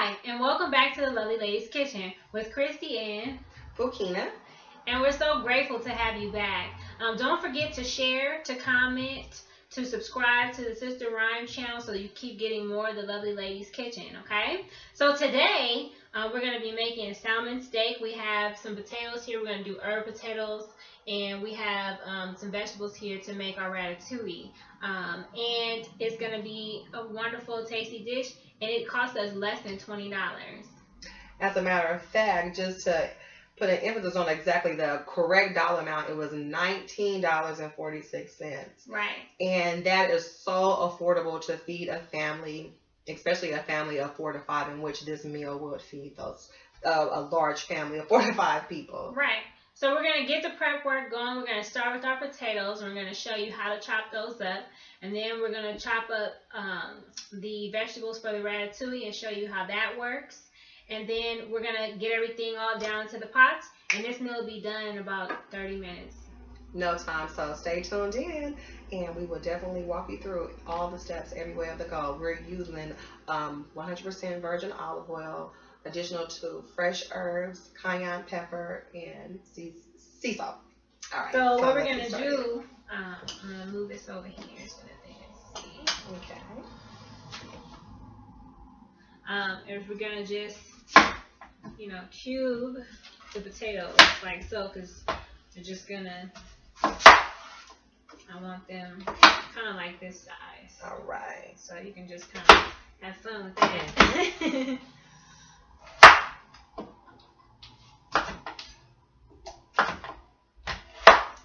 Hi, and welcome back to the Lovely Ladies Kitchen with Christy and Bukina. And we're so grateful to have you back. Don't forget to share, to comment, to subscribe to the Sister Rhyme channel so you keep getting more of the Lovely Ladies Kitchen, okay? So today, we're going to be making a salmon steak. We have some potatoes here. We're going to do herb potatoes. And we have some vegetables here to make our ratatouille. And it's going to be a wonderful, tasty dish. And it costs us less than $20. As a matter of fact, just to put an emphasis on exactly the correct dollar amount, it was $19.46. Right. And that is so affordable to feed a family, especially a family of 4 to 5, in which this meal would feed those a large family of 4 to 5 people. Right. So we're going to get the prep work going. We're going to start with our potatoes. We're going to show you how to chop those up. And then we're going to chop up the vegetables for the ratatouille and show you how that works. And then we're going to get everything all down into the pots. And this meal will be done in about 30 minutes. No time, so stay tuned in. And we will definitely walk you through all the steps every way of the go. We're using 100% virgin olive oil, additional to fresh herbs, cayenne pepper, and sea salt. All right. So what we're going to do, I'm going to move this over here so that they can see. Okay. If we're going to just, cube the potatoes like so, because we're just going to, I want them kind of like this size. All right. So you can just kind of have fun with that.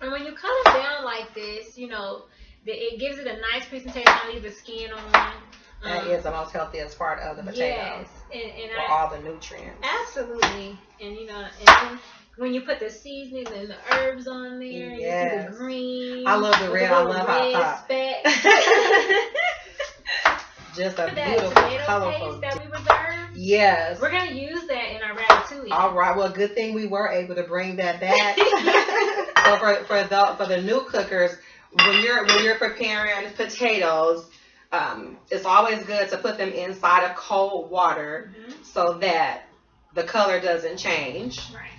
And when you cut them down like this, it gives it a nice presentation. Leave the skin on. That is the most healthiest part of the potato. Yes, and for all the nutrients. Absolutely, and then when you put the seasonings and the herbs on there, yes. You see the green. I love the red. I love hot pop. Just a beautiful, colorful. That we reserved. Yes. We're gonna use that in our ratatouille. All right. Well, good thing we were able to bring that back. So for the new cookers, when you're preparing potatoes, it's always good to put them inside of cold water so that the color doesn't change. Right.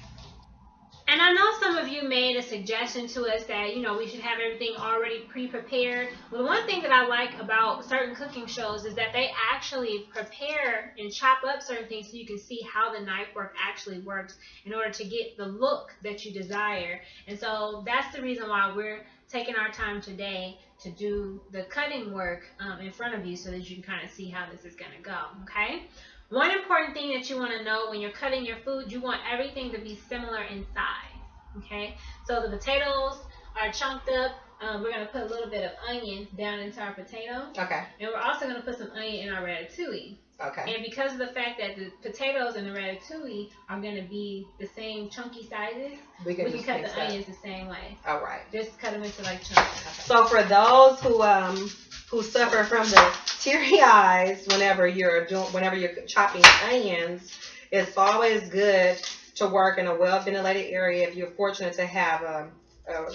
And I know some of you made a suggestion to us that, we should have everything already pre-prepared. Well, the one thing that I like about certain cooking shows is that they actually prepare and chop up certain things so you can see how the knife work actually works in order to get the look that you desire. And so that's the reason why we're taking our time today to do the cutting work in front of you so that you can kind of see how this is going to go, okay? One important thing that you want to know when you're cutting your food, you want everything to be similar in size, okay? So the potatoes are chunked up. We're going to put a little bit of onion down into our potato. Okay. And we're also going to put some onion in our ratatouille. Okay. And because of the fact that the potatoes and the ratatouille are going to be the same chunky sizes, we can cut the onions the same way. All right. Just cut them into like chunks. Okay. So for those who suffer from the teary eyes whenever you're chopping onions, it's always good to work in a well-ventilated area. If you're fortunate to have a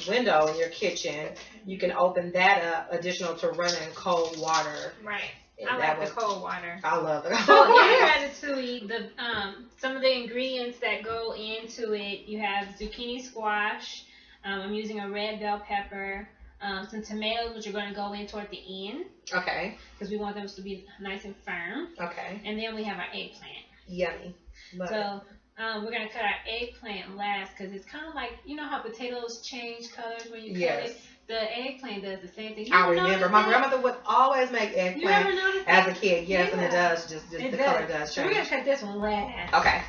window in your kitchen, you can open that up, additional to running cold water. Right. I like the cold water. I love it. So in ratatouille, some of the ingredients that go into it, you have zucchini squash. I'm using a red bell pepper. Some tomatoes, which are going to go in toward the end. Okay. Because we want them to be nice and firm. Okay. And then we have our eggplant. Yummy. So we're going to cut our eggplant last because it's kind of like, how potatoes change colors when you cut it? The eggplant does the same thing. I remember. My grandmother would always make eggplant as a kid. Yes, yeah. And it does. Just the color does change. So we're going to cut this one last. Okay.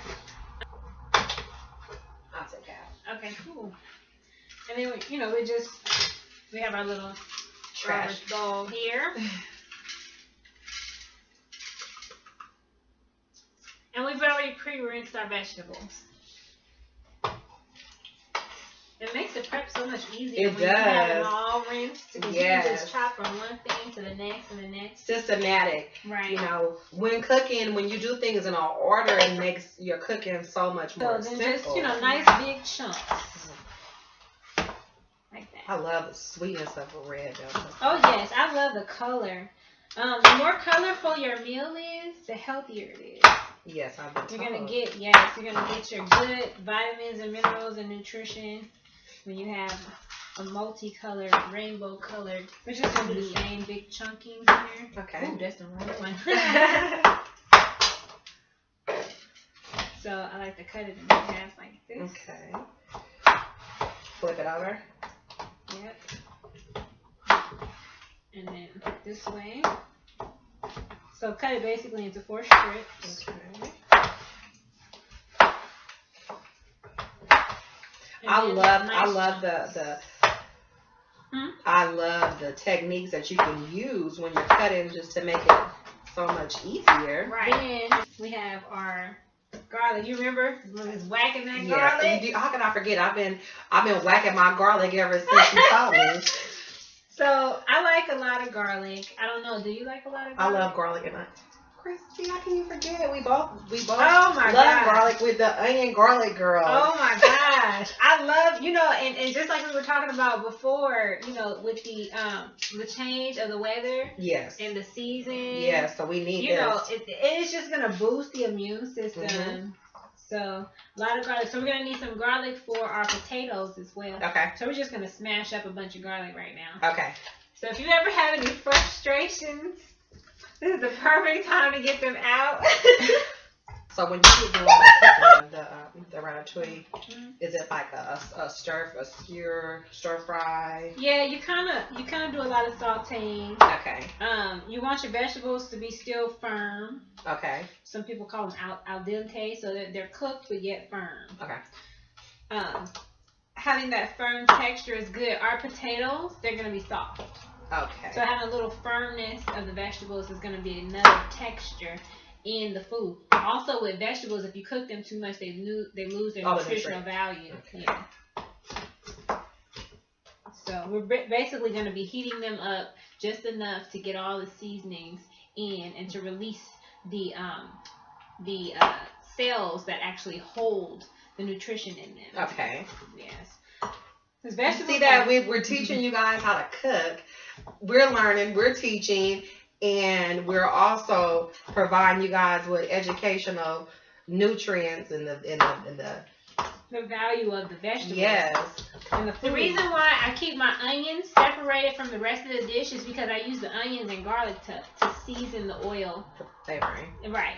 I'll take that. Okay, cool. And then, we have our little trash bowl here. And we've already pre-rinsed our vegetables. It makes the prep so much easier when you have them all rinsed. Because you can just chop from one thing to the next and the next. Systematic. Right. When cooking, when you do things in order, it makes your cooking so much more simple. Just, nice big chunks. Like that. I love the sweetness of a red bell. Oh, yes. I love the color. The more colorful your meal is, the healthier it is. Yes, I've been You're told. you're gonna get your good vitamins and minerals and nutrition when you have a multicolored, rainbow colored. We're just gonna do the same big chunking here. Okay. Ooh, that's the wrong one. So I like to cut it in half like this. Okay. Flip it over. Yep. And then this way. So cut it basically into 4 strips. Okay. And I then love chunks. I love the techniques that you can use when you're cutting just to make it so much easier. Right. Then we have our garlic. You remember when we was whacking that Yeah. garlic? How can I forget? I've been whacking my garlic ever since you taught me. So I like a lot of garlic. I don't know. Do you like a lot of I garlic? love garlic and Christy, how can you forget? We both Oh my love gosh. garlic with the onion garlic girl. Oh my gosh. I love, and just like we were talking about before, with the change of the weather Yes. and the season. Yeah, so we need this. It's just going to boost the immune system. Mm-hmm. So a lot of garlic. So we're going to need some garlic for our potatoes as well. Okay. So we're just going to smash up a bunch of garlic right now. Okay. So if you ever have any frustrations, this is the perfect time to get them out. So when you get doing the ratatouille, is it like a stir fry? Yeah, you kind of do a lot of sautéing. Okay. You want your vegetables to be still firm. Okay. Some people call them al dente, so that they're cooked but yet firm. Okay. Having that firm texture is good. Our potatoes, they're gonna be soft. Okay. So having a little firmness of the vegetables is gonna be another texture in the food. Also with vegetables, if you cook them too much, they lose their nutritional value. Okay. Yeah. So we're basically going to be heating them up just enough to get all the seasonings in and to release the cells that actually hold the nutrition in them. Okay. Yes. Vegetables See that we're teaching you guys how to cook. We're learning, we're teaching, and we're also providing you guys with educational nutrients in the value of the vegetables. Yes. And the reason why I keep my onions separated from the rest of the dish is because I use the onions and garlic to season the oil. Flavoring. Right.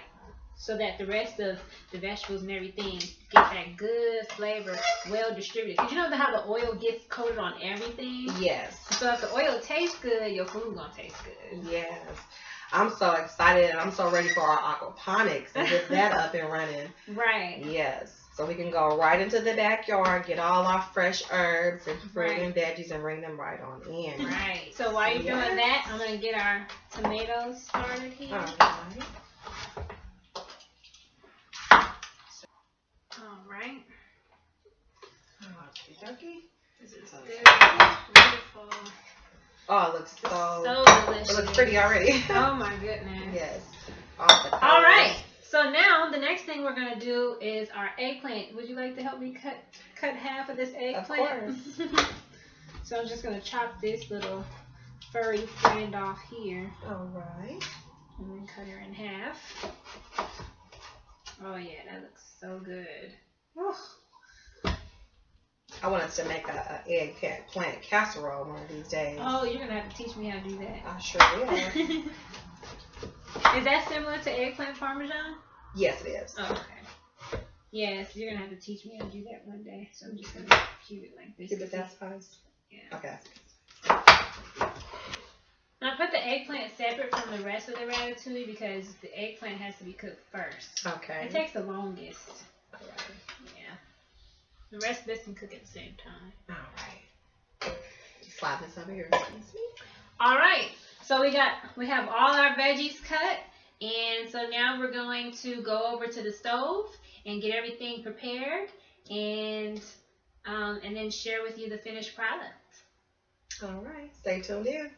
So that the rest of the vegetables and everything get that good flavor, well distributed. Because you know how the oil gets coated on everything? Yes. So if the oil tastes good, your food gonna taste good. Yes. I'm so excited and I'm so ready for our aquaponics and get that up and running. Right. Yes. So we can go right into the backyard, get all our fresh herbs and fruit and veggies and bring them right on in. Right. So while you're doing that, I'm gonna get our tomatoes started here. All right. This is good. Beautiful. Oh, it looks so delicious. It looks pretty already. Oh my goodness. Yes. All right. So now the next thing we're gonna do is our eggplant. Would you like to help me cut half of this eggplant? Of course. So I'm just gonna chop this little furry friend off here. All right. And then cut her in half. Oh yeah, that looks so good. Oh. I want us to make a eggplant casserole one of these days. Oh, you're gonna have to teach me how to do that. I sure will. Is that similar to eggplant parmesan? Yes, it is. Oh, okay. Yes, you're gonna have to teach me how to do that one day. So I'm just gonna keep it like this. Keep it that size? Yeah. Okay. Now put the eggplant separate from the rest of the ratatouille because the eggplant has to be cooked first. Okay. It takes the longest. All right. Yeah. The rest of this can cook at the same time. All right. Slide this over here. All right. So we have all our veggies cut, and so now we're going to go over to the stove and get everything prepared, and then share with you the finished product. All right. Stay tuned in.